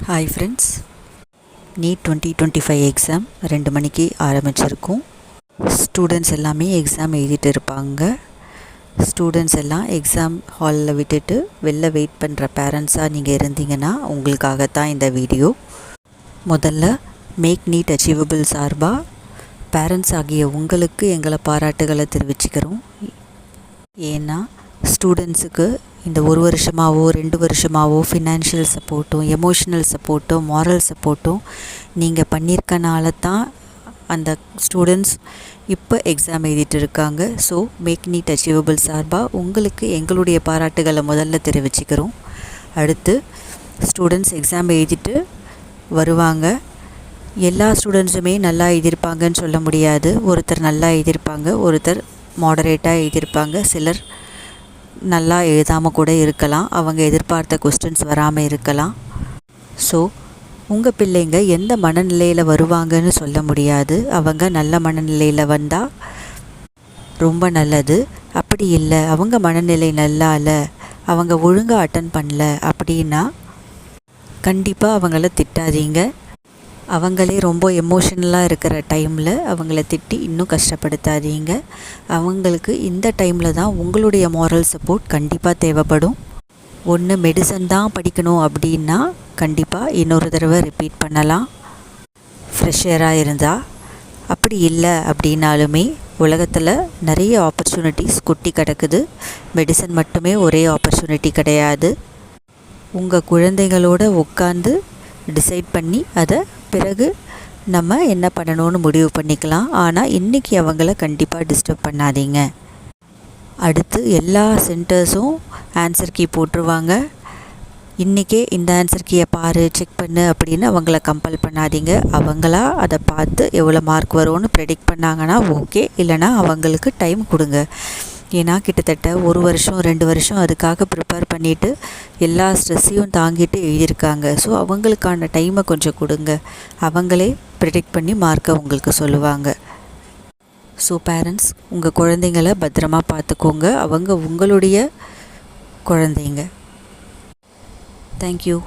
Hi friends, NEET 2025 exam 2 மணிக்கு ஆரம்பிச்சிருக்கும். Students எல்லாமே exam எழுதிட்டு இருப்பாங்க. ஸ்டூடெண்ட்ஸ் எல்லாம் எக்ஸாம் ஹாலில் விட்டுட்டு வெளில வெயிட் பண்ணுற பேரண்ட்ஸாக நீங்கள் இருந்தீங்கன்னா உங்களுக்காகத்தான் இந்த வீடியோ. முதல்ல மேக் NEET அச்சீவபிள் சார்பாக பேரண்ட்ஸ் ஆகிய உங்களுக்கு எங்களை பாராட்டுகளை தெரிவிச்சுக்கிறோம். ஏன்னா ஸ்டூடெண்ட்ஸுக்கு இந்த 1 வருஷமாவோ 2 வருஷமாவோ ஃபினான்ஷியல் சப்போர்ட்டும் எமோஷ்னல் சப்போர்ட்டும் மாரல் சப்போர்ட்டும் நீங்கள் பண்ணியிருக்கனால தான் அந்த ஸ்டூடெண்ட்ஸ் இப்போ எக்ஸாம் எழுதிட்டு இருக்காங்க. ஸோ மேக் NEET அச்சீவபிள் சார்பாக உங்களுக்கு எங்களுடைய பாராட்டுகளை முதல்ல தெரிவிச்சுக்கிறோம். அடுத்து ஸ்டூடெண்ட்ஸ் எக்ஸாம் எழுதிட்டு வருவாங்க. எல்லா ஸ்டூடெண்ட்ஸுமே நல்லா எழுதியிருப்பாங்கன்னு சொல்ல முடியாது. ஒருத்தர் நல்லா எழுதியிருப்பாங்க, ஒருத்தர் மாடரேட்டாக எழுதியிருப்பாங்க, சிலர் நல்லா எழுதாமல் கூட இருக்கலாம். அவங்க எதிர்பார்த்த கொஸ்டின்ஸ் வராமல் இருக்கலாம். ஸோ உங்கள் பிள்ளைங்க எந்த மனநிலையில் வருவாங்கன்னு சொல்ல முடியாது. அவங்க நல்ல மனநிலையில் வந்தால் ரொம்ப நல்லது. அப்படி இல்லை, அவங்க மனநிலை நல்லா இல்லை, அவங்க ஒழுங்காக அட்டன் பண்ணல அப்படின்னா கண்டிப்பாக அவங்கள திட்டாதீங்க. அவங்களே ரொம்ப எமோஷ்னலாக இருக்கிற டைமில் அவங்கள திட்டி இன்னும் கஷ்டப்படுத்தாதீங்க. அவங்களுக்கு இந்த டைமில் தான் உங்களுடைய மாரல் சப்போர்ட் கண்டிப்பாக தேவைப்படும். ஒன்று மெடிசன் தான் படிக்கணும் அப்படின்னா கண்டிப்பாக இன்னொரு தடவை ரிப்பீட் பண்ணலாம் ஃப்ரெஷராக இருந்தால். அப்படி இல்லை அப்படின்னாலுமே உலகத்தில் நிறைய ஆப்பர்ச்சுனிட்டிஸ் கொட்டி கிடக்குது. மெடிசன் மட்டுமே ஒரே ஆப்பர்ச்சுனிட்டி கிடையாது. உங்கள் குழந்தைகளோட உட்காந்து டிசைட் பண்ணி அதை பிறகு நம்ம என்ன பண்ணணும்னு முடிவு பண்ணிக்கலாம். ஆனால் இன்றைக்கி அவங்கள கண்டிப்பாக டிஸ்டர்ப் பண்ணாதீங்க. அடுத்து எல்லா சென்டர்ஸும் ஆன்சர் கீ போட்டுருவாங்க. இன்றைக்கே இந்த ஆன்சர் கீயை பாரு, செக் பண்ணு அப்படின்னு அவங்கள கம்பல் பண்ணாதீங்க. அவங்களா அதை பார்த்து எவ்வளோ மார்க் வரும்னு ப்ரெடிக்ட் பண்ணாங்கன்னா ஓகே, இல்லைனா அவங்களுக்கு டைம் கொடுங்க. ஏன்னா கிட்டத்தட்ட 1 வருஷம் 2 வருஷம் அதுக்காக ப்ரிப்பேர் பண்ணிவிட்டு எல்லா ஸ்ட்ரெஸ்ஸையும் தாங்கிட்டு எழுதியிருக்காங்க. ஸோ அவங்களுக்கான டைமை கொஞ்சம் கொடுங்க. அவங்களே ப்ரெடிக்ட் பண்ணி மார்க்கை உங்களுக்கு சொல்லுவாங்க. ஸோ பேரண்ட்ஸ், உங்கள் குழந்தைங்கள பத்திரமா பார்த்துக்கோங்க. அவங்க உங்களுடைய குழந்தைங்க. தேங்க்யூ.